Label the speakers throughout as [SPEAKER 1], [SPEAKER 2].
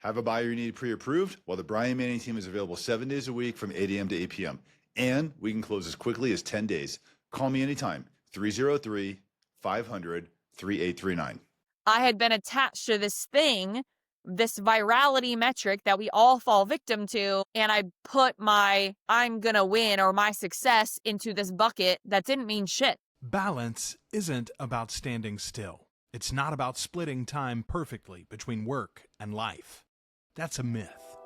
[SPEAKER 1] Have a buyer you need pre-approved? Well, the Brian Manning team is available 7 days a week from 8 a.m. to 8 p.m. And we can close as quickly as 10 days. Call me anytime, 303-500-3839.
[SPEAKER 2] I had been attached to this thing, this virality metric that we all fall victim to, and I put my I'm gonna win or my success into this bucket that didn't mean shit.
[SPEAKER 3] Balance isn't about standing still. It's not about splitting time perfectly between work and life. That's a myth.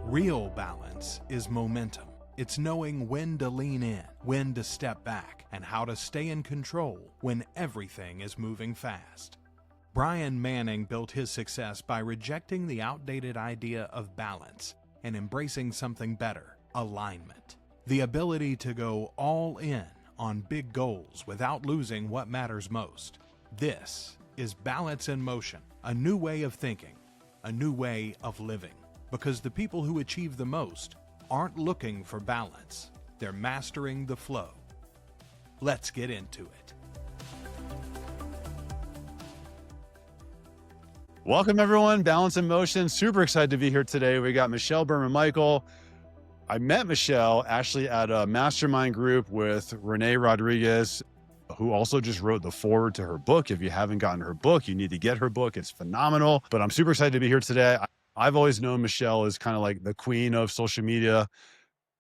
[SPEAKER 3] Real balance is momentum. It's knowing when to lean in, when to step back, and how to stay in control when everything is moving fast. Brian Manning built his success by rejecting the outdated idea of balance and embracing something better, alignment. The ability to go all in on big goals without losing what matters most. This is Balance in Motion, a new way of thinking, a new way of living. Because the people who achieve the most aren't looking for balance. They're mastering the flow. Let's get into it.
[SPEAKER 1] Welcome, everyone. Balance in Motion. Super excited to be here today. We got Michelle Berman Michael. I met Michelle actually at a mastermind group with Renee Rodriguez, who also just wrote the foreword to her book. If you haven't gotten her book, you need to get her book. It's phenomenal. But I'm super excited to be here today. I've always known Michelle as kind of like the queen of social media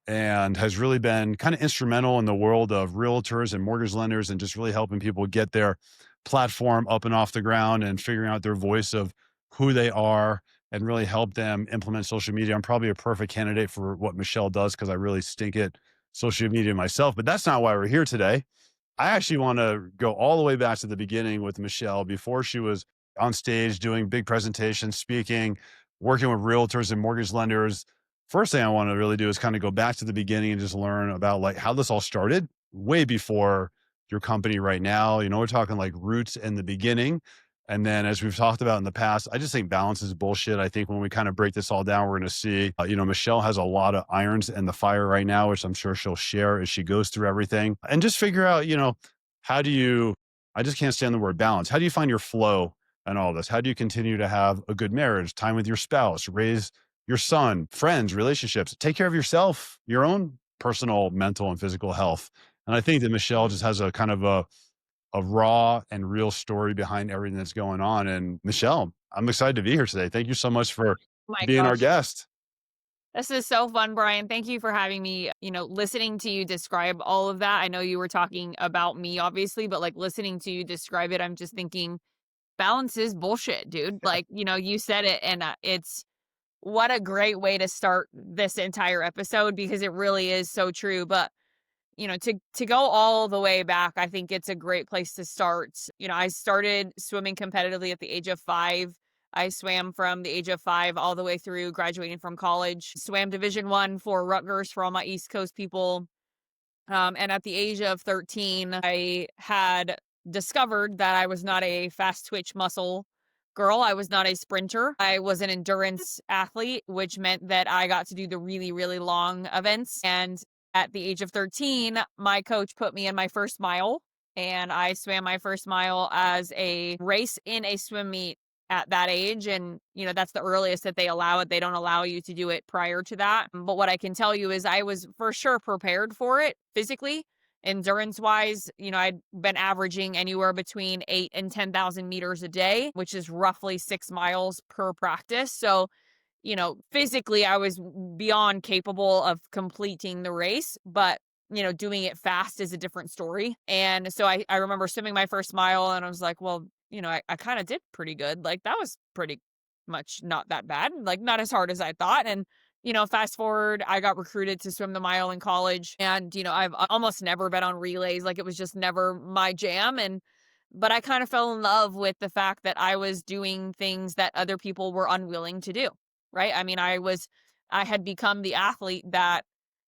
[SPEAKER 1] and has really been kind of instrumental in the world of realtors and mortgage lenders and just really helping people get their platform up and off the ground and figuring out their voice of who they are and really help them implement social media. I'm probably a perfect candidate for what Michelle does because I really stink at social media myself, but that's not why we're here today. I actually want to go all the way back to the beginning with Michelle before she was on stage doing big presentations, speaking, working with realtors and mortgage lenders. First thing I want to really do is kind of go back to the beginning and just learn about like how this all started way before your company right now. You know, we're talking like roots in the beginning. And then as we've talked about in the past, I just think balance is bullshit. I think when we kind of break this all down, we're going to see, Michelle has a lot of irons in the fire right now, which I'm sure she'll share as she goes through everything and just figure out, I just can't stand the word balance. How do you find your flow and all this? How do you continue to have a good marriage, time with your spouse, raise your son, friends, relationships, take care of yourself, your own personal, mental, and physical health? And I think that Michelle just has a kind of a raw and real story behind everything that's going on. And Michelle, I'm excited to be here today. Thank you so much for
[SPEAKER 2] My
[SPEAKER 1] being our
[SPEAKER 2] gosh.
[SPEAKER 1] guest.
[SPEAKER 2] This is so fun, Brian. Thank you for having me. Listening to you describe all of that. I know you were talking about me, obviously, but like listening to you describe it, I'm just thinking balance is bullshit, dude. Like, you said it, and it's what a great way to start this entire episode because it really is so true. But, to go all the way back, I think it's a great place to start. I started swimming competitively at the age of 5. I swam from the age of 5 all the way through graduating from college, swam Division I for Rutgers for all my East Coast people. And at the age of 13, I had discovered that I was not a fast twitch muscle girl. I was not a sprinter. I was an endurance athlete, which meant that I got to do the really, really long events. And at the age of 13, my coach put me in my first mile, and I swam my first mile as a race in a swim meet at that age. And, that's the earliest that they allow it. They don't allow you to do it prior to that. But what I can tell you is I was for sure prepared for it physically. Endurance wise, I'd been averaging anywhere between 8 and 10,000 meters a day, which is roughly 6 miles per practice. So, physically I was beyond capable of completing the race, but doing it fast is a different story. And so I remember swimming my first mile and I was like, well, I kind of did pretty good. Like that was pretty much not that bad, like not as hard as I thought. And, fast forward, I got recruited to swim the mile in college and, I've almost never been on relays. Like it was just never my jam. But I kind of fell in love with the fact that I was doing things that other people were unwilling to do. Right. I mean, I had become the athlete that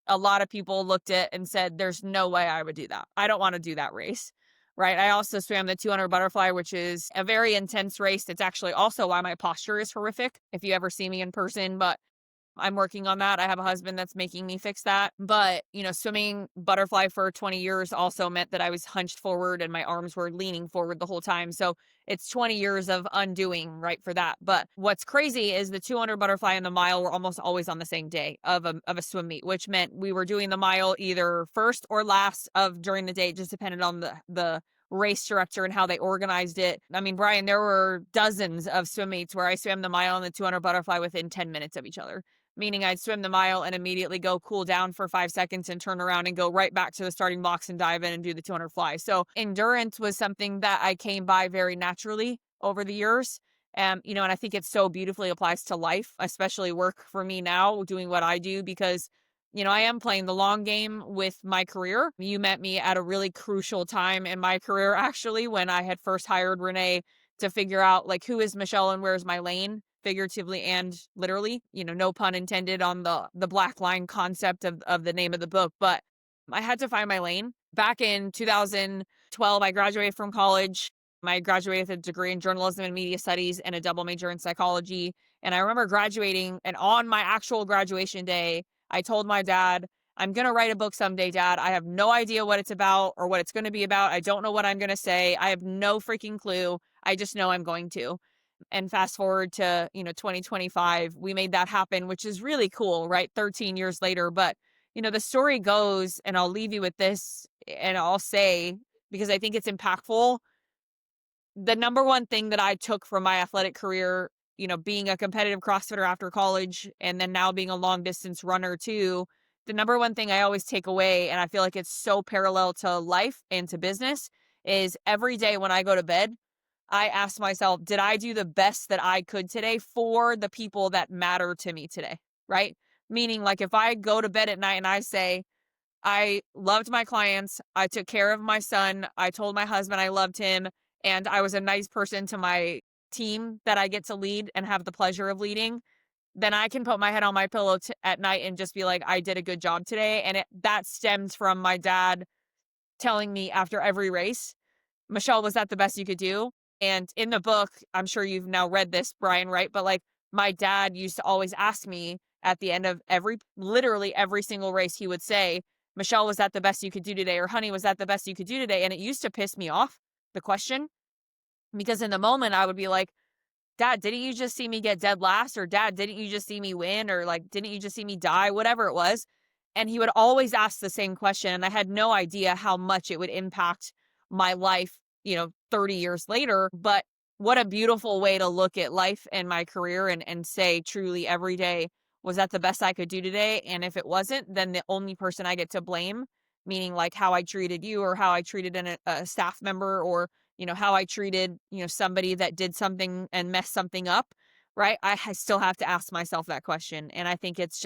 [SPEAKER 2] a lot of people looked at and said, there's no way I would do that. I don't want to do that race. Right. I also swam the 200 butterfly, which is a very intense race. It's actually also why my posture is horrific if you ever see me in person. But I'm working on that. I have a husband that's making me fix that. But, swimming butterfly for 20 years also meant that I was hunched forward and my arms were leaning forward the whole time. So it's 20 years of undoing, right, for that. But what's crazy is the 200 butterfly and the mile were almost always on the same day of a swim meet, which meant we were doing the mile either first or last of during the day. It just depended on the race director and how they organized it. I mean, Brian, there were dozens of swim meets where I swam the mile and the 200 butterfly within 10 minutes of each other, meaning I'd swim the mile and immediately go cool down for 5 seconds and turn around and go right back to the starting blocks and dive in and do the 200 fly. So endurance was something that I came by very naturally over the years. And I think it so beautifully applies to life, especially work for me now, doing what I do, because I am playing the long game with my career. You met me at a really crucial time in my career, actually, when I had first hired Renee to figure out, like, who is Michelle and where's my lane, figuratively and literally, no pun intended on the black line concept of the name of the book. But I had to find my lane. Back in 2012, I graduated from college. I graduated with a degree in journalism and media studies and a double major in psychology. And I remember graduating, and on my actual graduation day, I told my dad, I'm going to write a book someday, Dad. I have no idea what it's about or what it's going to be about. I don't know what I'm going to say. I have no freaking clue. I just know I'm going to. And fast forward to, 2025, we made that happen, which is really cool, right? 13 years later. But, the story goes, and I'll leave you with this, and I'll say, because I think it's impactful, the number one thing that I took from my athletic career, being a competitive CrossFitter after college and then now being a long distance runner too, the number one thing I always take away, and I feel like it's so parallel to life and to business, is every day when I go to bed, I ask myself, did I do the best that I could today for the people that matter to me today? Right? Meaning, like, if I go to bed at night and I say, I loved my clients, I took care of my son, I told my husband I loved him, and I was a nice person to my team that I get to lead and have the pleasure of leading, then I can put my head on my pillow at night and just be like, I did a good job today. And that stems from my dad telling me after every race, Michelle, was that the best you could do? And in the book, I'm sure you've now read this, Brian, right? But like, my dad used to always ask me at the end of literally every single race, he would say, Michelle, was that the best you could do today? Or honey, was that the best you could do today? And it used to piss me off, the question, because in the moment I would be like, Dad, didn't you just see me get dead last? Or Dad, didn't you just see me win? Or like, didn't you just see me die? Whatever it was. And he would always ask the same question. And I had no idea how much it would impact my life, 30 years later. But what a beautiful way to look at life and my career and say truly every day, was that the best I could do today? And if it wasn't, then the only person I get to blame, meaning like how I treated you or how I treated a staff member, or how I treated, somebody that did something and messed something up, right? I still have to ask myself that question. And I think it's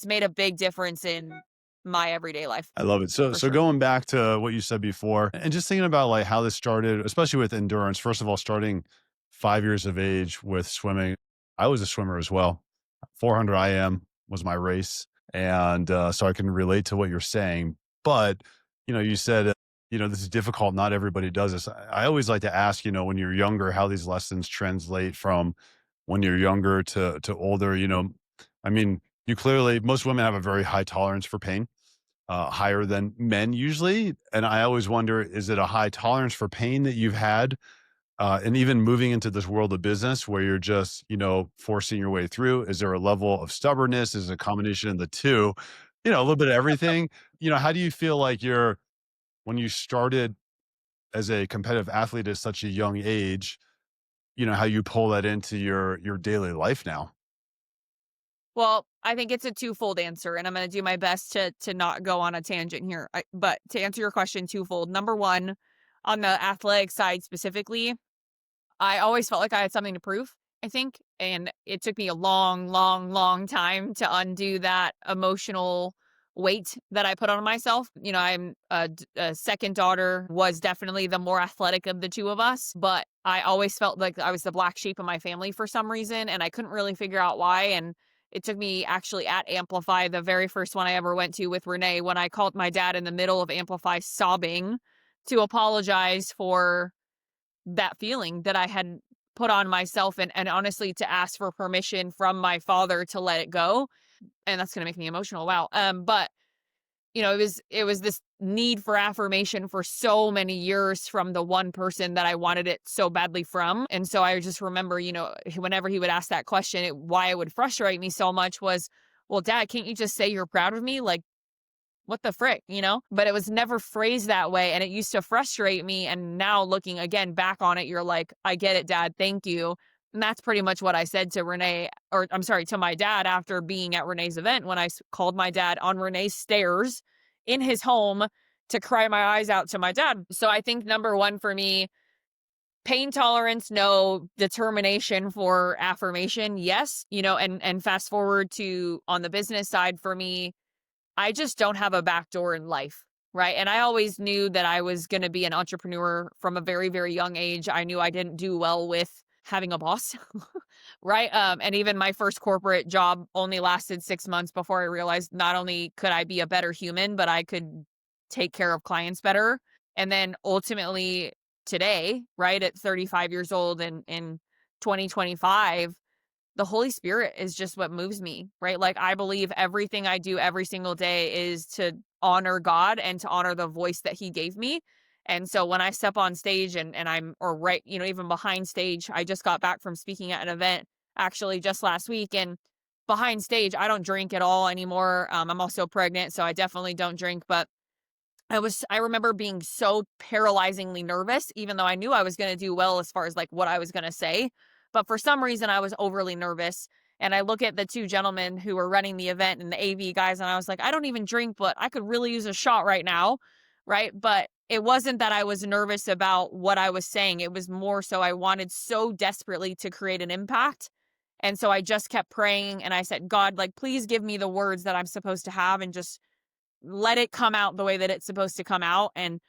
[SPEAKER 2] made a big difference in my everyday life.
[SPEAKER 1] I love it. So,
[SPEAKER 2] For
[SPEAKER 1] so
[SPEAKER 2] sure.
[SPEAKER 1] going back to what you said before, and just thinking about like how this started, especially with endurance. First of all, starting 5 years of age with swimming, I was a swimmer as well. 400 IM was my race, and so I can relate to what you're saying. But you said, this is difficult. Not everybody does this. I always like to ask, when you're younger, how these lessons translate from when you're younger to older. I mean, most women have a very high tolerance for pain, higher than men usually. And I always wonder, is it a high tolerance for pain that you've had? And even moving into this world of business where you're just, forcing your way through, is there a level of stubbornness? Is it a combination of the two, a little bit of everything? How do you feel like when you started as a competitive athlete at such a young age, how you pull that into your daily life now?
[SPEAKER 2] Well, I think it's a twofold answer, and I'm going to do my best to not go on a tangent here. But to answer your question twofold, number one, on the athletic side specifically, I always felt like I had something to prove, I think. And it took me a long, long, long time to undo that emotional weight that I put on myself. I'm a second daughter, was definitely the more athletic of the two of us, but I always felt like I was the black sheep of my family for some reason, and I couldn't really figure out why. And it took me actually at Amplify, the very first one I ever went to with Renee, when I called my dad in the middle of Amplify sobbing to apologize for that feeling that I had put on myself and honestly to ask for permission from my father to let it go. And that's going to make me emotional. Wow. But it was this need for affirmation for so many years from the one person that I wanted it so badly from. And so I just remember, whenever he would ask that question, why it would frustrate me so much was, well, Dad, can't you just say you're proud of me? Like, what the frick? But it was never phrased that way. And it used to frustrate me. And now looking again back on it, you're like, I get it, Dad. Thank you. And that's pretty much what I said to Renee, or I'm sorry, to my dad after being at Renee's event when I called my dad on Renee's stairs in his home to cry my eyes out to my dad. So I think number one for me, pain tolerance, no. Determination for affirmation, yes. And fast forward to on the business side for me, I just don't have a backdoor in life, right? And I always knew that I was going to be an entrepreneur from a very, very young age. I knew I didn't do well with having a boss, right? And even my first corporate job only lasted 6 months before I realized not only could I be a better human, but I could take care of clients better. And then ultimately today, right, at 35 years old and in 2025, the Holy Spirit is just what moves me, right? Like I believe everything I do every single day is to honor God and to honor the voice that he gave me. And so when I step on stage and I'm, or right, even behind stage, I just got back from speaking at an event actually just last week, and behind stage, I don't drink at all anymore. I'm also pregnant, so I definitely don't drink, but I remember being so paralyzingly nervous, even though I knew I was going to do well as far as like what I was going to say. But for some reason, I was overly nervous. And I look at the two gentlemen who were running the event and the AV guys, and I was like, I don't even drink, but I could really use a shot right now. Right. But it wasn't that I was nervous about what I was saying. It was more so I wanted so desperately to create an impact. And so I just kept praying and I said, God, like, please give me the words that I'm supposed to have and just let it come out the way that it's supposed to come out. And,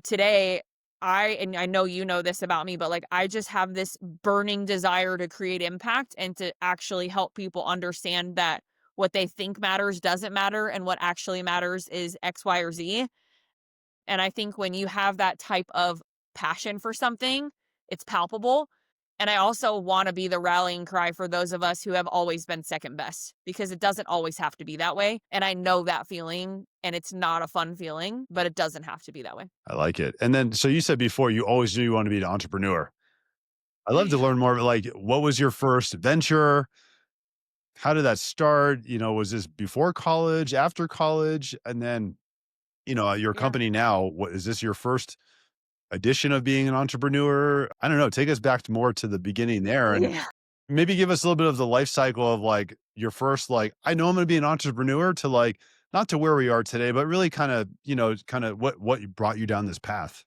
[SPEAKER 2] today and I know you know this about me, but like, I just have this burning desire to create impact and to actually help people understand that what they think matters doesn't matter. And what actually matters is X, Y, or Z. And I think when you have that type of passion for something, it's palpable. And I also want to be the rallying cry for those of us who have always been second best, because it doesn't always have to be that way. And I know that feeling, and it's not a fun feeling, but it doesn't have to be that way.
[SPEAKER 1] I like it. And then, so you said before you always knew you wanted to be an entrepreneur. I'd love to learn more, like, what was your first venture? How did that start? Was this before college, after college? And then, your
[SPEAKER 2] Yeah.
[SPEAKER 1] company now, what is this your first edition of being an entrepreneur? I don't know. Take us back more to the beginning there and
[SPEAKER 2] Yeah.
[SPEAKER 1] maybe give us a little bit of the life cycle of like your first, like, I know I'm going to be an entrepreneur to like, not to where we are today, but really kind of, what brought you down this path.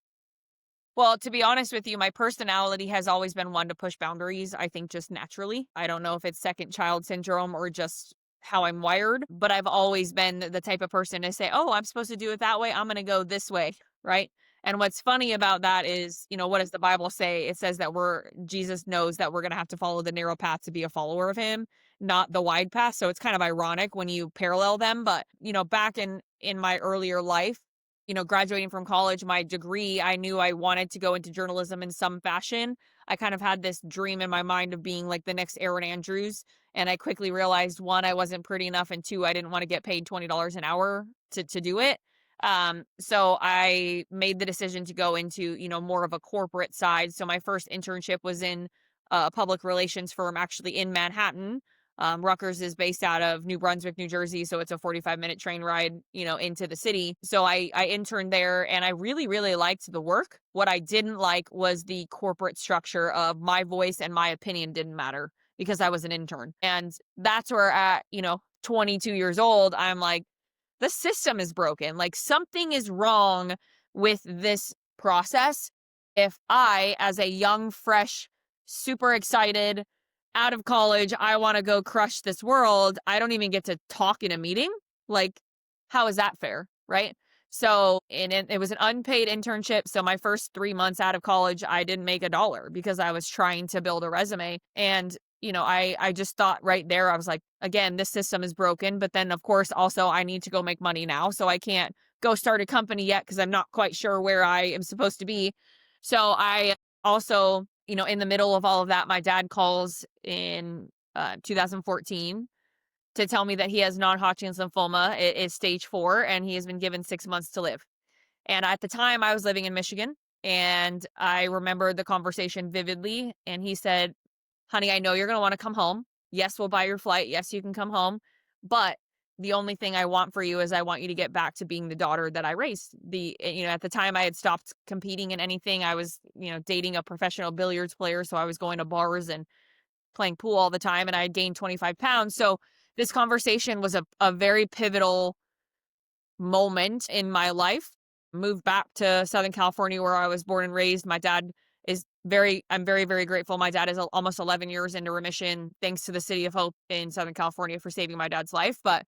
[SPEAKER 2] Well, to be honest with you, my personality has always been one to push boundaries, I think just naturally. I don't know if it's second child syndrome or just how I'm wired, but I've always been the type of person to say, oh, I'm supposed to do it that way. I'm going to go this way. Right. And what's funny about that is, what does the Bible say? It says that Jesus knows that we're going to have to follow the narrow path to be a follower of him, not the wide path. So it's kind of ironic when you parallel them. But, back in my earlier life, graduating from college, my degree, I knew I wanted to go into journalism in some fashion. I kind of had this dream in my mind of being like the next Erin Andrews. And I quickly realized, one, I wasn't pretty enough. And two, I didn't want to get paid $20 an hour to do it. So I made the decision to go into, more of a corporate side. So my first internship was in a public relations firm actually in Manhattan. Rutgers is based out of New Brunswick, New Jersey. So it's a 45-minute train ride, into the city. So I interned there and I really, really liked the work. What I didn't like was the corporate structure of my voice and my opinion didn't matter because I was an intern. And that's where at, 22 years old, I'm like, the system is broken. Like something is wrong with this process. If I, as a young, fresh, super excited, out of college, I want to go crush this world, I don't even get to talk in a meeting. Like, how is that fair? Right. So, and it was an unpaid internship. So my first 3 months out of college, I didn't make a dollar because I was trying to build a resume. And I just thought right there, I was like, again, this system is broken. But then, of course, also I need to go make money now. So I can't go start a company yet because I'm not quite sure where I am supposed to be. So I also, In the middle of all of that, my dad calls in 2014 to tell me that he has non-Hodgkin's lymphoma. It is stage 4, and he has been given 6 months to live. And at the time, I was living in Michigan, and I remember the conversation vividly. And he said, honey, I know you're going to want to come home. Yes, we'll buy your flight. Yes, you can come home. But the only thing I want for you is I want you to get back to being the daughter that I raised. At the time I had stopped competing in anything. I was, dating a professional billiards player. So I was going to bars and playing pool all the time, and I had gained 25 pounds. So this conversation was a very pivotal moment in my life. Moved back to Southern California where I was born and raised. My dad I'm very, very grateful. My dad is almost 11 years into remission, thanks to the City of Hope in Southern California for saving my dad's life. But,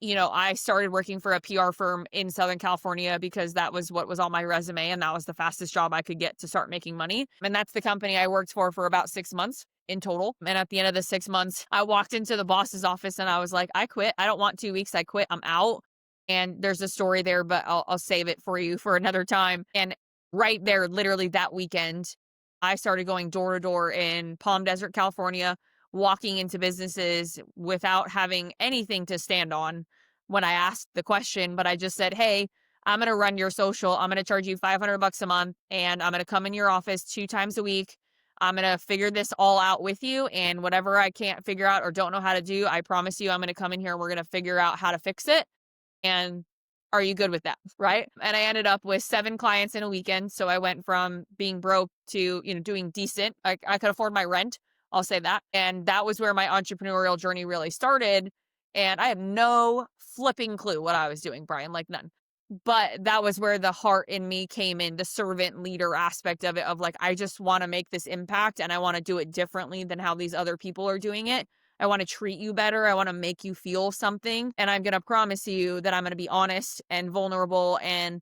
[SPEAKER 2] I started working for a PR firm in Southern California because that was what was on my resume, and that was the fastest job I could get to start making money. And that's the company I worked for about 6 months in total. And at the end of the 6 months, I walked into the boss's office and I was like, I quit. I don't want 2 weeks. I quit. I'm out. And there's a story there, but I'll save it for you for another time. And right there, literally that weekend, I started going door to door in Palm Desert, California, walking into businesses without having anything to stand on when I asked the question. But I just said, hey, I'm going to run your social. I'm going to charge you $500 a month, and I'm going to come in your office 2 times a week. I'm going to figure this all out with you. And whatever I can't figure out or don't know how to do, I promise you I'm going to come in here and we're going to figure out how to fix it. And are you good with that? Right. And I ended up with 7 clients in a weekend. So I went from being broke to, doing decent. I could afford my rent. I'll say that. And that was where my entrepreneurial journey really started. And I had no flipping clue what I was doing, Brian, like none. But that was where the heart in me came in, the servant leader aspect of it, of like, I just want to make this impact and I want to do it differently than how these other people are doing it. I want to treat you better. I want to make you feel something. And I'm going to promise you that I'm going to be honest and vulnerable and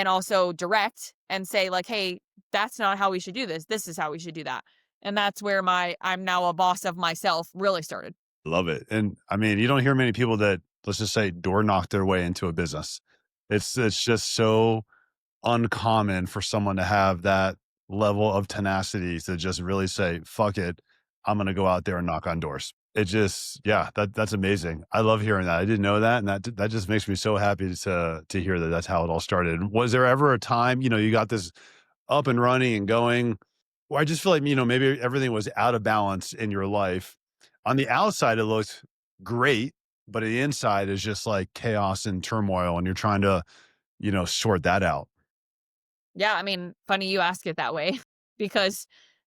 [SPEAKER 2] also direct and say like, hey, that's not how we should do this. This is how we should do that. And that's where I'm now a boss of myself really started.
[SPEAKER 1] Love it. And I mean, you don't hear many people that, let's just say, door knock their way into a business. It's just so uncommon for someone to have that level of tenacity to just really say, fuck it, I'm going to go out there and knock on doors. It just, yeah, that's amazing. I love hearing that. I didn't know that. And that just makes me so happy to hear that that's how it all started. Was there ever a time, you got this up and running and going, where I just feel like, maybe everything was out of balance in your life? On the outside, it looked great, but the inside is just like chaos and turmoil, and you're trying to, sort that out.
[SPEAKER 2] Yeah, I mean, funny you ask it that way because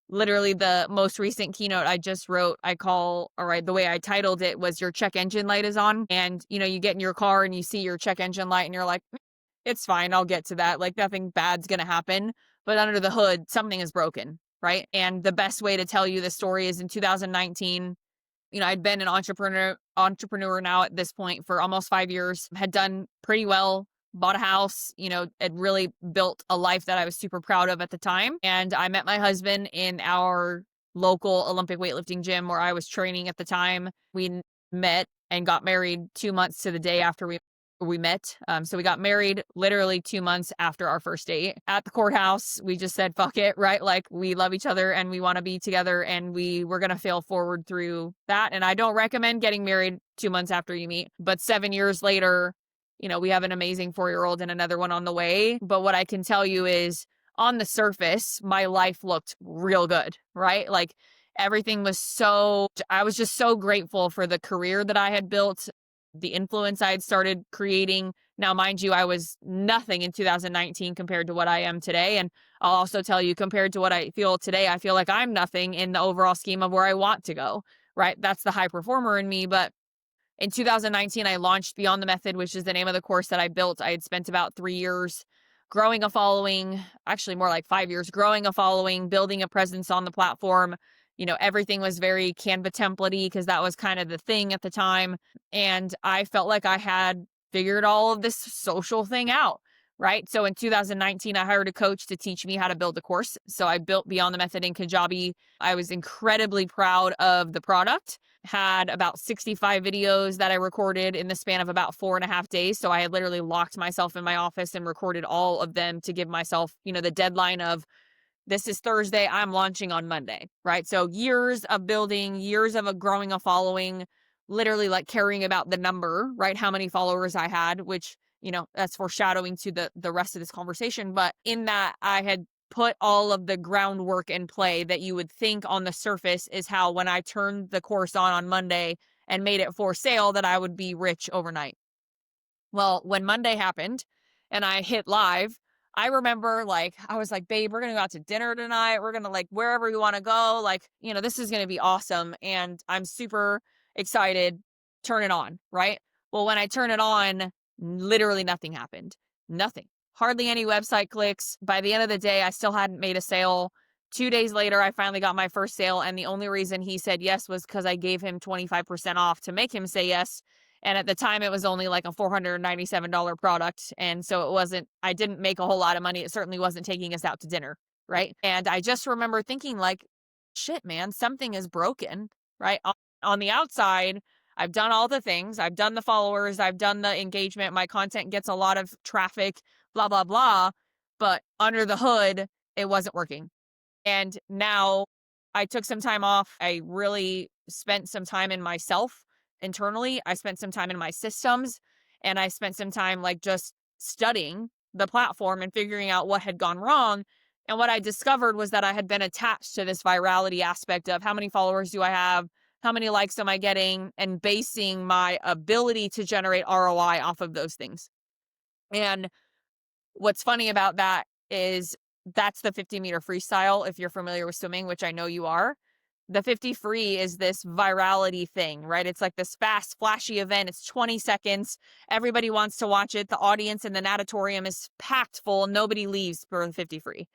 [SPEAKER 2] literally the most recent keynote I just wrote, the way I titled it was Your Check Engine Light is On. And, you get in your car and you see your check engine light and you're like, it's fine, I'll get to that. Like nothing bad's going to happen. But under the hood, something is broken, right? And the best way to tell you the story is in 2019, I'd been an entrepreneur now at this point for almost 5 years, had done pretty well, bought a house, had really built a life that I was super proud of at the time. And I met my husband in our local Olympic weightlifting gym where I was training at the time. We met and got married 2 months to the day after we met. So we got married literally 2 months after our first date at the courthouse. We just said, fuck it, right? Like we love each other and we want to be together and we were going to fail forward through that. And I don't recommend getting married 2 months after you meet, but 7 years later, we have an amazing 4-year-old and another one on the way. But what I can tell you is on the surface, my life looked real good, right? Like everything was I was just so grateful for the career that I had built, the influence I had started creating. Now, mind you, I was nothing in 2019 compared to what I am today. And I'll also tell you, compared to what I feel today, I feel like I'm nothing in the overall scheme of where I want to go, right? That's the high performer in me. But in 2019, I launched Beyond the Method, which is the name of the course that I built. I had spent about 3 years growing a following, actually more like 5 years, growing a following, building a presence on the platform. Everything was very Canva template-y because that was kind of the thing at the time. And I felt like I had figured all of this social thing out, right? So in 2019, I hired a coach to teach me how to build a course. So I built Beyond the Method in Kajabi. I was incredibly proud of the product. Had about 65 videos that I recorded in the span of about 4.5 days. So I had literally locked myself in my office and recorded all of them to give myself, the deadline of this is Thursday, I'm launching on Monday, right? So years of building, years of growing a following, literally like caring about the number, right? How many followers I had, which, that's foreshadowing to the rest of this conversation. But in that, I had put all of the groundwork in play that you would think on the surface is how when I turned the course on Monday and made it for sale, that I would be rich overnight. Well, when Monday happened and I hit live, I remember I was like, babe, we're going to go out to dinner tonight. We're going to wherever we want to go. This is going to be awesome. And I'm super excited. Turn it on. Right. Well, when I turn it on, literally nothing happened. Nothing. Hardly any website clicks. By the end of the day, I still hadn't made a sale. 2 days later, I finally got my first sale. And the only reason he said yes was because I gave him 25% off to make him say yes. And at the time, it was only like a $497 product. And so I didn't make a whole lot of money. It certainly wasn't taking us out to dinner. Right. And I just remember thinking shit, man, something is broken. Right. On the outside, I've done all the things. I've done the followers. I've done the engagement. My content gets a lot of traffic, blah, blah, blah. But under the hood, it wasn't working. And now I took some time off. I really spent some time in myself internally. I spent some time in my systems, and I spent some time just studying the platform and figuring out what had gone wrong. And what I discovered was that I had been attached to this virality aspect of how many followers do I have? How many likes am I getting? And basing my ability to generate ROI off of those things. And what's funny about that is that's the 50-meter freestyle. If you're familiar with swimming, which I know you are, the 50 free is this virality thing, right? It's like this fast, flashy event. It's 20 seconds. Everybody wants to watch it. The audience in the natatorium is packed full. Nobody leaves for the 50 free.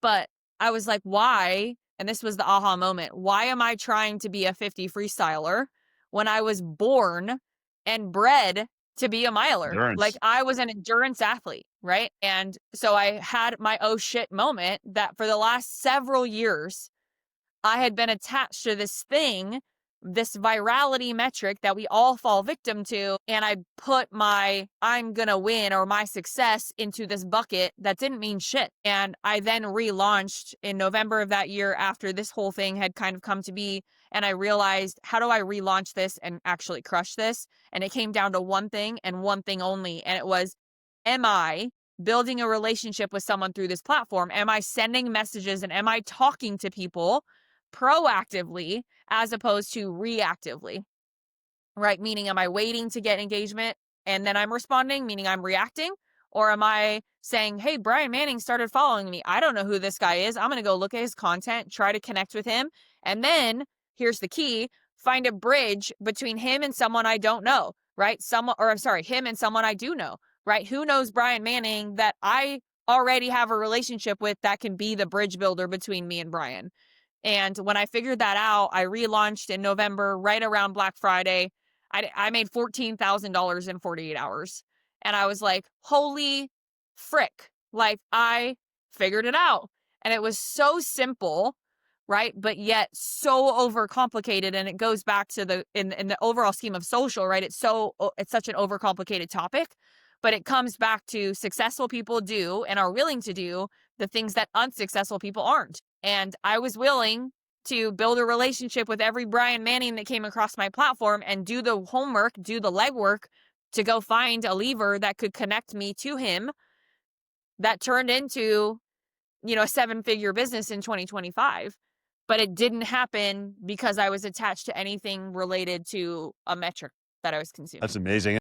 [SPEAKER 2] But I was like, why? And this was the aha moment. Why am I trying to be a 50 freestyler when I was born and bred to be a miler?
[SPEAKER 1] Endurance.
[SPEAKER 2] I was an endurance athlete, right? And so I had my oh shit moment that for the last several years, I had been attached to this thing, this virality metric that we all fall victim to. And I put my I'm going to win or my success into this bucket that didn't mean shit. And I then relaunched in November of that year after this whole thing had kind of come to be. And I realized, how do I relaunch this and actually crush this? And it came down to one thing and one thing only. And it was, am I building a relationship with someone through this platform? Am I sending messages and am I talking to people proactively as opposed to reactively, right? Meaning, am I waiting to get engagement and then I'm responding, meaning I'm reacting? Or am I saying, hey, Brian Manning started following me. I don't know who this guy is. I'm going to go look at his content, try to connect with him. And then here's the key, find a bridge between him and someone I don't know, right? Him and someone I do know, right? Who knows Brian Manning that I already have a relationship with that can be the bridge builder between me and Brian? And when I figured that out, I relaunched in November, right around Black Friday. I made $14,000 in 48 hours. And I was like, holy frick. I figured it out. And it was so simple, right? But yet so overcomplicated. And it goes back to in the overall scheme of social, right? It's such an overcomplicated topic, but it comes back to successful people do and are willing to do the things that unsuccessful people aren't. And I was willing to build a relationship with every Brian Manning that came across my platform and do the homework, do the legwork to go find a lever that could connect me to him that turned into, a 7-figure business in 2025. But it didn't happen because I was attached to anything related to a metric that I was consuming.
[SPEAKER 1] That's amazing.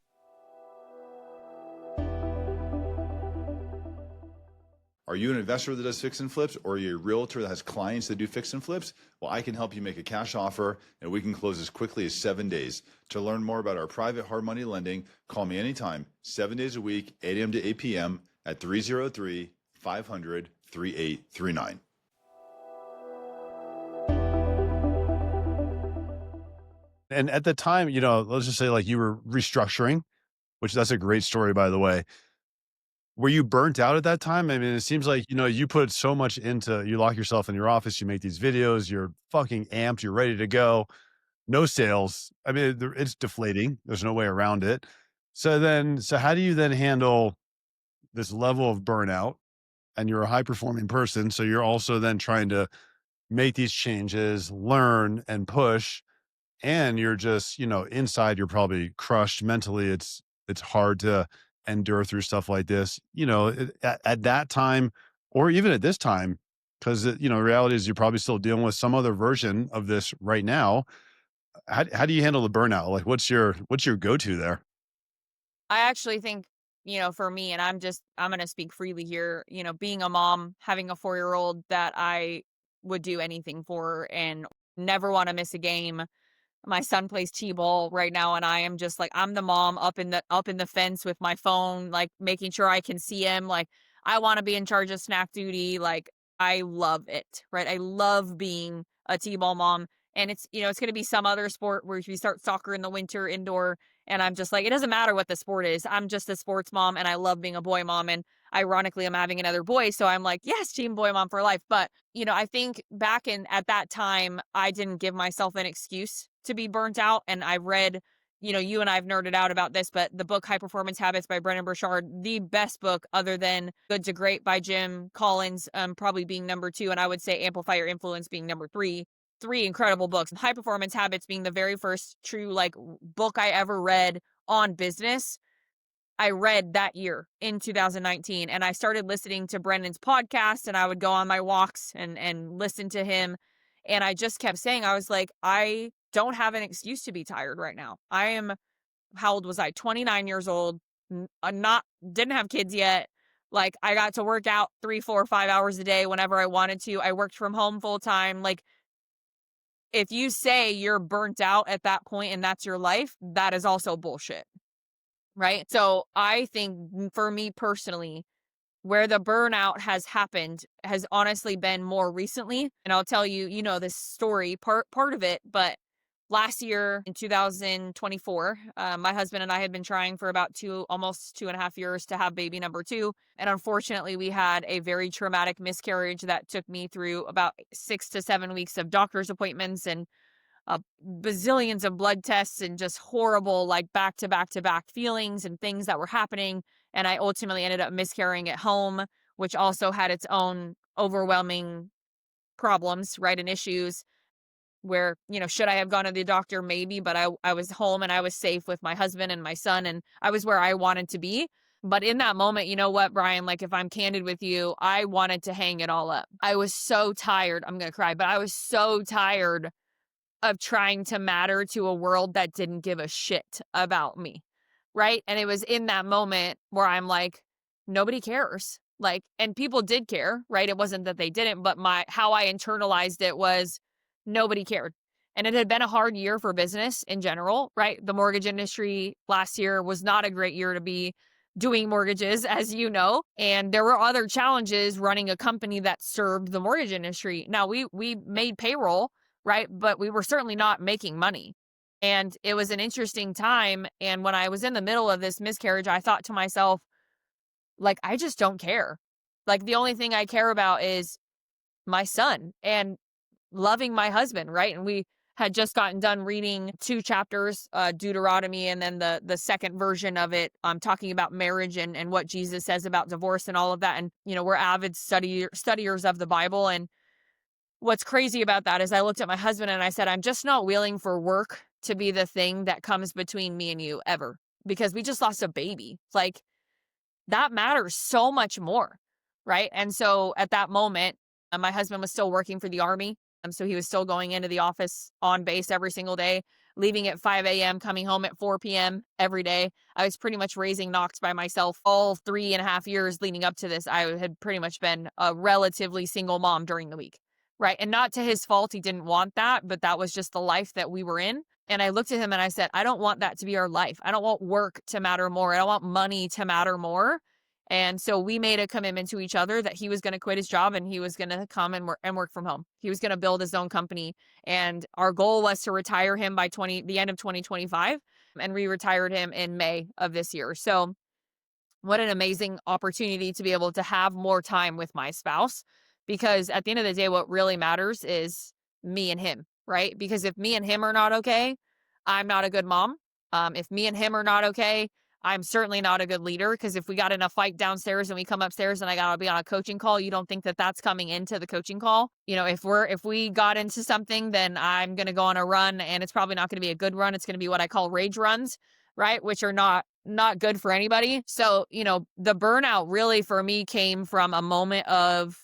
[SPEAKER 1] Are you an investor that does fix and flips, or are you a realtor that has clients that do fix and flips? Well, I can help you make a cash offer, and we can close as quickly as 7 days. To learn more about our private hard money lending, call me anytime, 7 days a week, 8 a.m. to 8 p.m. at 303-500-3839. And at the time, let's just say you were restructuring, which that's a great story, by the way. Were you burnt out at that time? I mean, it seems like, you put so much you lock yourself in your office, you make these videos, you're fucking amped, you're ready to go. No sales. I mean, it's deflating. There's no way around it. So how do you then handle this level of burnout? and you're a high performing person. So you're also then trying to make these changes, learn and push. And you're just, inside you're probably crushed mentally. It's hard to endure through stuff like this, at that time, or even at this time, because reality is you're probably still dealing with some other version of this right now. How do you handle the burnout? Like, what's your go-to there?
[SPEAKER 2] I actually think, for me, and I'm going to speak freely here, being a mom, having a 4-year-old that I would do anything for and never want to miss a game. My son plays T-ball right now, and I am just like, I'm the mom up in the fence with my phone, like making sure I can see him. Like, I want to be in charge of snack duty. Like, I love it, right? I love being a T-ball mom. And it's going to be some other sport where we start soccer in the winter indoor. And I'm just like, it doesn't matter what the sport is. I'm just a sports mom, and I love being a boy mom. And ironically, I'm having another boy. So I'm like, yes, team boy mom for life. But I think back at that time, I didn't give myself an excuse to be burnt out. And I read, you and I've nerded out about this, but the book High Performance Habits by Brennan Burchard, the best book other than Good to Great by Jim Collins, probably being number 2. And I would say Amplify Your Influence being number 3. 3 incredible books. High Performance Habits being the very first true like book I ever read on business. I read that year in 2019, and I started listening to Brennan's podcast, and I would go on my walks and listen to him. And I just kept saying, I was like, I don't have an excuse to be tired right now. I am, how old was I? 29 years old. Not, didn't have kids yet. Like, I got to work out 3, 4, 5 hours a day whenever I wanted to. I worked from home full time. Like, if you say you're burnt out at that point and that's your life, that is also bullshit. Right. So I think for me personally, where the burnout has happened has honestly been more recently. And I'll tell you, this story, part of it, but last year in 2024, my husband and I had been trying for about almost 2.5 years to have baby number 2. And unfortunately, we had a very traumatic miscarriage that took me through about 6 to 7 weeks of doctor's appointments and bazillions of blood tests and just horrible, like back to back to back feelings and things that were happening. And I ultimately ended up miscarrying at home, which also had its own overwhelming problems, right? And issues where, should I have gone to the doctor? Maybe, but I was home and I was safe with my husband and my son, and I was where I wanted to be. But in that moment, you know what, Brian, like if I'm candid with you, I wanted to hang it all up. I was so tired. I'm going to cry, but I was so tired of trying to matter to a world that didn't give a shit about me. Right. And it was in that moment where I'm like, nobody cares. Like, and people did care, right? It wasn't that they didn't, but how I internalized it was nobody cared. And it had been a hard year for business in general, right? The mortgage industry last year was not a great year to be doing mortgages, as you know. And there were other challenges running a company that served the mortgage industry. Now we made payroll, right? But we were certainly not making money. And it was an interesting time. And when I was in the middle of this miscarriage, I thought to myself, like, I just don't care. Like, the only thing I care about is my son and loving my husband, right? And we had just gotten done reading 2 chapters, Deuteronomy, and then the second version of it, talking about marriage and what Jesus says about divorce and all of that. And, we're avid studiers of the Bible. And what's crazy about that is I looked at my husband and I said, I'm just not willing for work to be the thing that comes between me and you ever, because we just lost a baby. Like, that matters so much more. Right. And so at that moment, my husband was still working for the Army. So he was still going into the office on base every single day, leaving at 5 a.m., coming home at 4 p.m. every day. I was pretty much raising Knox by myself all 3.5 years leading up to this. I had pretty much been a relatively single mom during the week. Right. And not to his fault. He didn't want that, but that was just the life that we were in. And I looked at him and I said, I don't want that to be our life. I don't want work to matter more. I don't want money to matter more. And so we made a commitment to each other that he was going to quit his job and he was going to come and work from home. He was going to build his own company. And our goal was to retire him by the end of 2025. And we retired him in May of this year. So what an amazing opportunity to be able to have more time with my spouse, because at the end of the day, what really matters is me and him, right? Because if me and him are not okay, I'm not a good mom. If me and him are not okay, I'm certainly not a good leader, because if we got in a fight downstairs and we come upstairs and I got to be on a coaching call, you don't think that that's coming into the coaching call. If we got into something, then I'm going to go on a run, and it's probably not going to be a good run. It's going to be what I call rage runs, right? Which are not good for anybody. So, the burnout really for me came from a moment of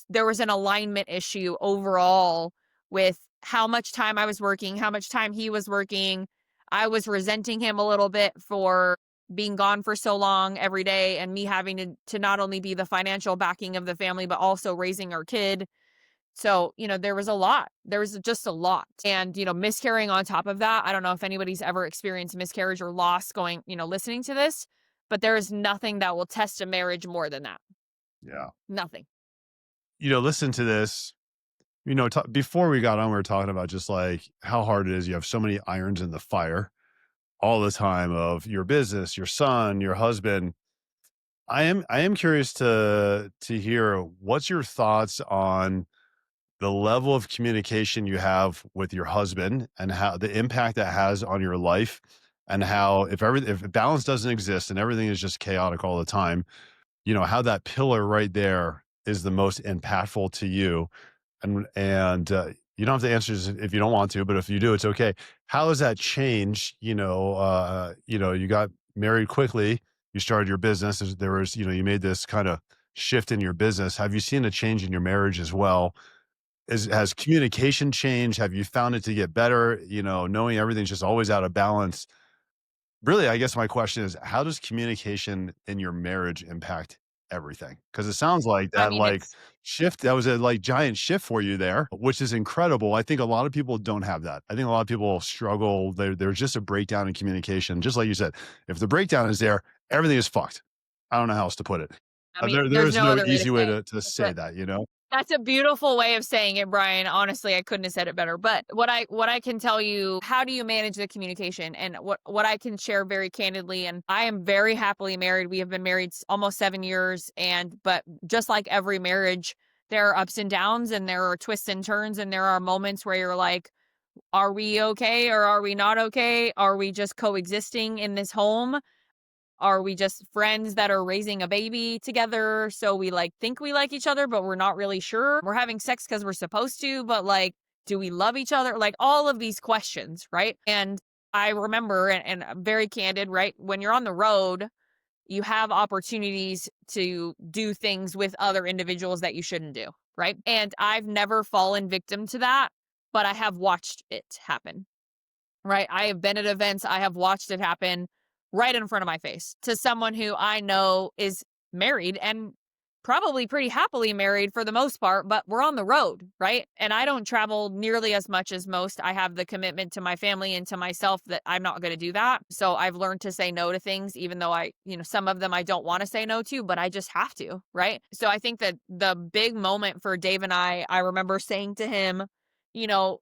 [SPEAKER 2] there was an alignment issue overall with how much time I was working, how much time he was working. I was resenting him a little bit for being gone for so long every day, and me having to not only be the financial backing of the family, but also raising our kid. So, there was a lot. There was just a lot. And, miscarrying on top of that. I don't know if anybody's ever experienced miscarriage or loss listening to this, but there is nothing that will test a marriage more than that.
[SPEAKER 1] Yeah.
[SPEAKER 2] Nothing.
[SPEAKER 1] Listen to this. Before we got on, we were talking about just like how hard it is. You have so many irons in the fire all the time of your business, your son, your husband. I am curious to hear what's your thoughts on the level of communication you have with your husband and how the impact that has on your life, and how if balance doesn't exist and everything is just chaotic all the time, how that pillar right there is the most impactful to you. And you don't have to answer this if you don't want to, but if you do, it's okay. How has that changed? You got married quickly, you started your business. There was, you made this kind of shift in your business. Have you seen a change in your marriage as well? Has communication changed? Have you found it to get better? Knowing everything's just always out of balance. Really, I guess my question is, how does communication in your marriage impact everything? Because it sounds like
[SPEAKER 2] I
[SPEAKER 1] that,
[SPEAKER 2] mean,
[SPEAKER 1] like,
[SPEAKER 2] it's
[SPEAKER 1] shift, that was a, like, giant shift for you there, which is incredible. I think a lot of people don't have that. I think a lot of people struggle. There's just a breakdown in communication. Just like you said, if the breakdown is there, everything is fucked. I don't know how else to put it.
[SPEAKER 2] I mean,
[SPEAKER 1] There
[SPEAKER 2] there's
[SPEAKER 1] is
[SPEAKER 2] no
[SPEAKER 1] no
[SPEAKER 2] other way to
[SPEAKER 1] easy way
[SPEAKER 2] say it.
[SPEAKER 1] to
[SPEAKER 2] That's
[SPEAKER 1] say
[SPEAKER 2] a
[SPEAKER 1] that.
[SPEAKER 2] that's a beautiful way of saying it, Brian. Honestly, I couldn't have said it better. But what I can tell you, how do you manage the communication? And what I can share very candidly, and I am very happily married. We have been married almost 7 years, but just like every marriage, there are ups and downs, and there are twists and turns, and there are moments where you're like, are we okay or are we not okay? Are we just coexisting in this home? Are we just friends that are raising a baby together? So we think we like each other, but we're not really sure. We're having sex because we're supposed to, but do we love each other? Like all of these questions, right? And I remember, and I'm very candid, right? When you're on the road, you have opportunities to do things with other individuals that you shouldn't do, right? And I've never fallen victim to that, but I have watched it happen. Right? I have been at events, I have watched it happen right in front of my face to someone who I know is married, and probably pretty happily married for the most part, but we're on the road, right? And I don't travel nearly as much as most. I have the commitment to my family and to myself that I'm not going to do that. So I've learned to say no to things, even though some of them I don't want to say no to, but I just have to, right? So I think that the big moment for Dave and I remember saying to him, you know,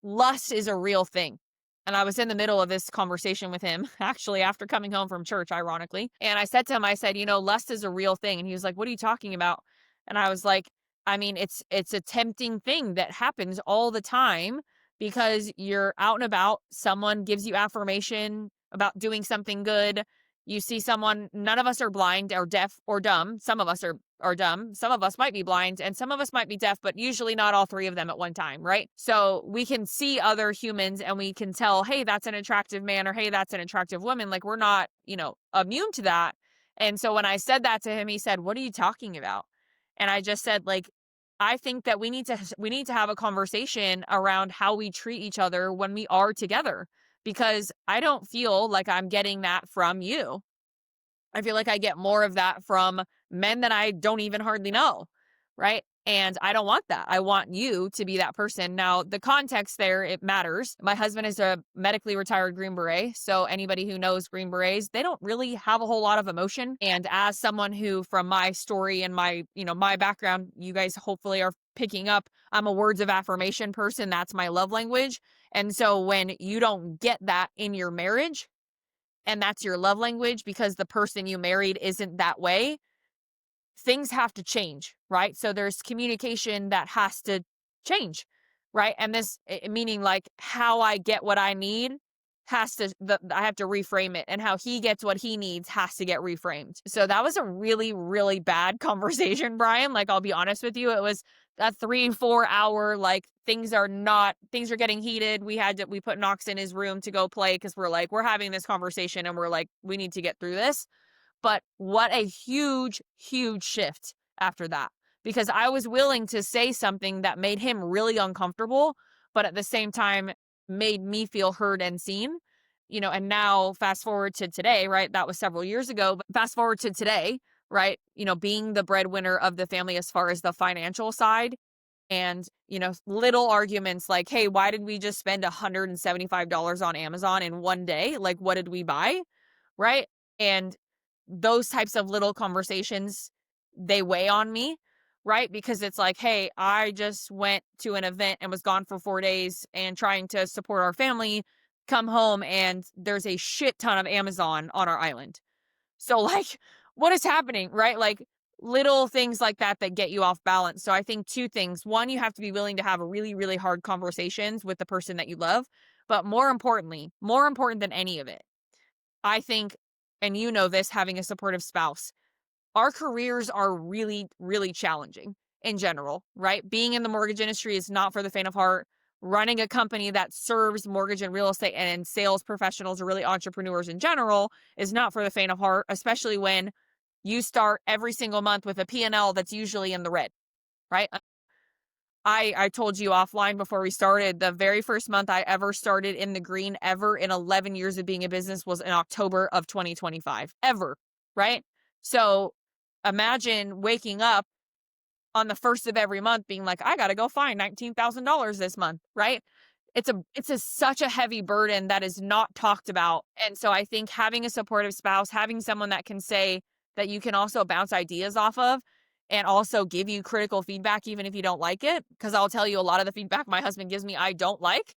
[SPEAKER 2] lust is a real thing. And I was in the middle of this conversation with him, actually, after coming home from church, ironically. And I said to him, I said, lust is a real thing. And he was like, what are you talking about? And I was like, I mean, it's a tempting thing that happens all the time because you're out and about. Someone gives you affirmation about doing something good. You see someone, none of us are blind or deaf or dumb. Some of us are dumb. Some of us might be blind and some of us might be deaf, but usually not all three of them at one time, right? So we can see other humans and we can tell, hey, that's an attractive man, or hey, that's an attractive woman. Like, we're not, immune to that. And so when I said that to him, he said, what are you talking about? And I just said, I think that we need to have a conversation around how we treat each other when we are together, because I don't feel like I'm getting that from you. I feel like I get more of that from men that I don't even hardly know, right? And I don't want that. I want you to be that person. Now, the context there, it matters. My husband is a medically retired Green Beret. So anybody who knows Green Berets, they don't really have a whole lot of emotion. And as someone who, from my story and my background, you guys hopefully are picking up, I'm a words of affirmation person. That's my love language. And so when you don't get that in your marriage, and that's your love language because the person you married isn't that way, things have to change, right? So there's communication that has to change, right? And this meaning how I get what I need I have to reframe it, and how he gets what he needs has to get reframed. So that was a really, really bad conversation, Brian. Like, I'll be honest with you, it was a 3-4 hour, like, things are getting heated. We put Knox in his room to go play because we're having this conversation and we're like, we need to get through this. But what a huge, huge shift after that, because I was willing to say something that made him really uncomfortable, but at the same time made me feel heard and seen. And now fast forward to today, right? That was several years ago, but fast forward to today, right? Being the breadwinner of the family as far as the financial side, and, little arguments like, hey, why did we just spend $175 on Amazon in one day? Like, what did we buy? Right. And those types of little conversations, they weigh on me, right? Because it's like, hey, I just went to an event and was gone for 4 days and trying to support our family, come home and there's a shit ton of Amazon on our island. So, like, what is happening, right? Like, little things like that that get you off balance. So I think two things. One, you have to be willing to have really, really hard conversations with the person that you love. But more importantly, more important than any of it, I think, and this, having a supportive spouse, our careers are really, really challenging in general, right? Being in the mortgage industry is not for the faint of heart. Running a company that serves mortgage and real estate and sales professionals, or really entrepreneurs in general, is not for the faint of heart, especially when you start every single month with a P&L that's usually in the red, right? I told you offline before we started, the very first month I ever started in the green ever in 11 years of being a business was in October of 2025, ever, right? So imagine waking up on the first of every month being like, I got to go find $19,000 this month, right? It's such a heavy burden that is not talked about. And so I think having a supportive spouse, having someone that can say that you can also bounce ideas off of and also give you critical feedback, even if you don't like it. Because I'll tell you, a lot of the feedback my husband gives me, I don't like,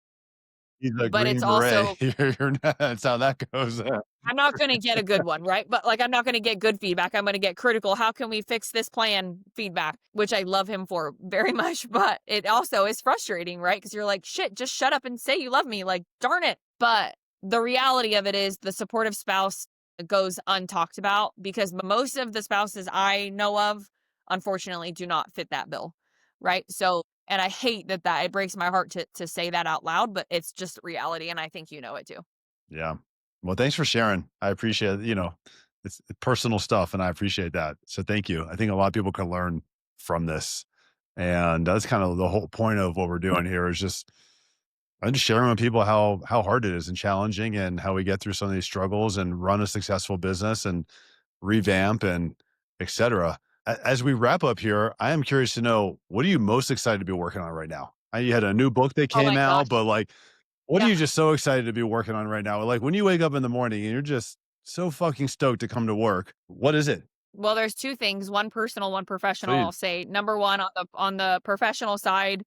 [SPEAKER 1] He's a
[SPEAKER 2] but it's
[SPEAKER 1] Green Beret.
[SPEAKER 2] also,
[SPEAKER 1] You're not, that's how that goes.
[SPEAKER 2] I'm not going to get a good one, right? But like, I'm not going to get good feedback. I'm going to get critical. How can we fix this plan feedback, which I love him for very much. But it also is frustrating, right? Because you're like, shit, just shut up and say you love me. Like, darn it. But the reality of it is the supportive spouse goes untalked about, because most of the spouses I know of, unfortunately, do not fit that bill, right? So, and I hate that it breaks my heart to say that out loud, but it's just reality. And I think you know it too.
[SPEAKER 1] Yeah. Well, thanks for sharing. I appreciate, it's personal stuff and I appreciate that. So thank you. I think a lot of people can learn from this. And that's kind of the whole point of what we're doing here is just, I'm just sharing with people how hard it is and challenging and how we get through some of these struggles and run a successful business and revamp and et cetera. As we wrap up here, I am curious to know, what are you most excited to be working on right now? You had a new book that
[SPEAKER 2] Oh
[SPEAKER 1] came
[SPEAKER 2] my
[SPEAKER 1] out,
[SPEAKER 2] gosh.
[SPEAKER 1] but like, what are
[SPEAKER 2] Yeah.
[SPEAKER 1] you just so excited to be working on right now? Like when you wake up in the morning and you're just so fucking stoked to come to work, what is it?
[SPEAKER 2] Well, there's two things, one personal, one professional. I'll
[SPEAKER 1] Please.
[SPEAKER 2] say number one, on the professional side,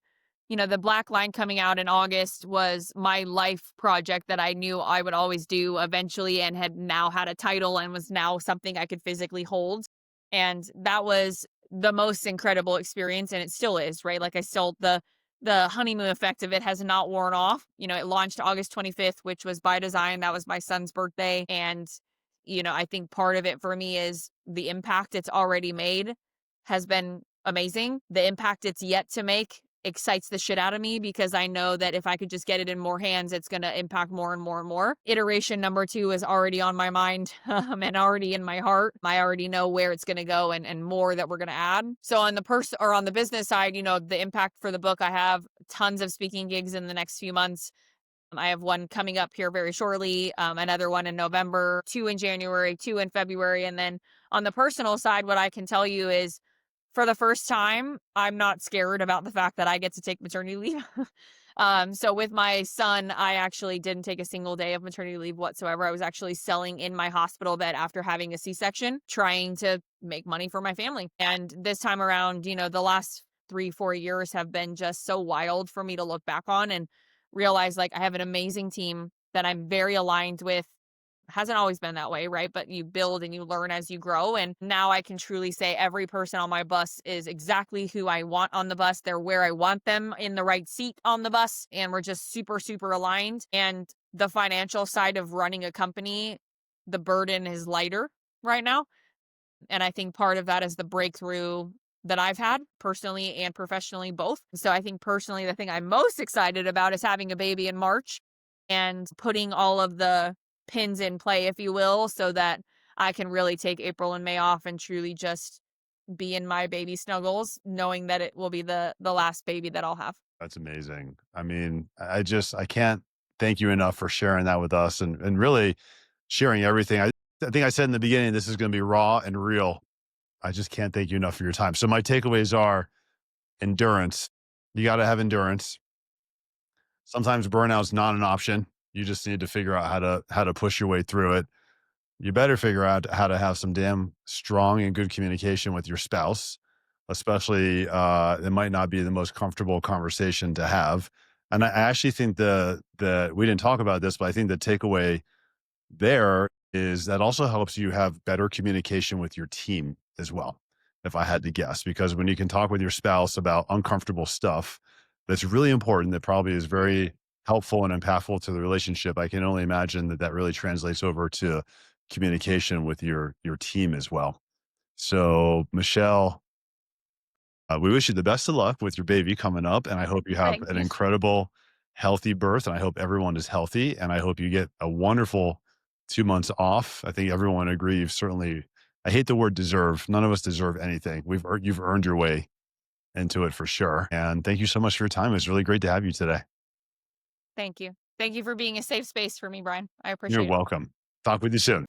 [SPEAKER 2] the Black Line coming out in August was my life project that I knew I would always do eventually, and had now had a title and was now something I could physically hold. And that was the most incredible experience, and it still is, right? Like, I still, the honeymoon effect of it has not worn off. It launched August 25th, which was by design. That was my son's birthday. And I think part of it for me is the impact it's already made has been amazing. The impact it's yet to make excites the shit out of me, because I know that if I could just get it in more hands, it's going to impact more and more and more. Iteration number 2 is already on my mind and already in my heart. I already know where it's going to go, and more that we're going to add. So on on the business side, the impact for the book, I have tons of speaking gigs in the next few months. I have one coming up here very shortly, another one in November, 2 in January, 2 in February. And then on the personal side, what I can tell you is, for the first time, I'm not scared about the fact that I get to take maternity leave. So with my son, I actually didn't take a single day of maternity leave whatsoever. I was actually selling in my hospital bed after having a C-section, trying to make money for my family. And this time around, the last 3-4 years have been just so wild for me to look back on and realize, like, I have an amazing team that I'm very aligned with. Hasn't always been that way, right? But you build and you learn as you grow. And now I can truly say every person on my bus is exactly who I want on the bus. They're where I want them, in the right seat on the bus. And we're just super, super aligned. And the financial side of running a company, the burden is lighter right now. And I think part of that is the breakthrough that I've had personally and professionally both. So I think personally, the thing I'm most excited about is having a baby in March and putting all of the pins in play, if you will, so that I can really take April and May off and truly just be in my baby snuggles, knowing that it will be the last baby that I'll have.
[SPEAKER 1] That's amazing. I mean, I can't thank you enough for sharing that with us and really sharing everything. I think I said in the beginning, this is going to be raw and real. I just can't thank you enough for your time. So my takeaways are endurance. You got to have endurance. Sometimes burnout's not an option. You just need to figure out how to push your way through it. You better figure out how to have some damn strong and good communication with your spouse, especially it might not be the most comfortable conversation to have. And I actually think the we didn't talk about this, but I think the takeaway there is that also helps you have better communication with your team as well, if I had to guess, because when you can talk with your spouse about uncomfortable stuff that's really important, that probably is very helpful and impactful to the relationship, I can only imagine that that really translates over to communication with your team as well. So, Michelle, we wish you the best of luck with your baby coming up, and I hope you have
[SPEAKER 2] Thank
[SPEAKER 1] an
[SPEAKER 2] you.
[SPEAKER 1] incredible, healthy birth, and I hope everyone is healthy, and I hope you get a wonderful 2 months off. I think everyone agree you've certainly. I hate the word deserve. None of us deserve anything. You've earned your way into it for sure. And thank you so much for your time. It was really great to have you today.
[SPEAKER 2] Thank you. Thank you for being a safe space for me, Brian. I
[SPEAKER 1] You're
[SPEAKER 2] appreciate it.
[SPEAKER 1] welcome. Talk with you soon.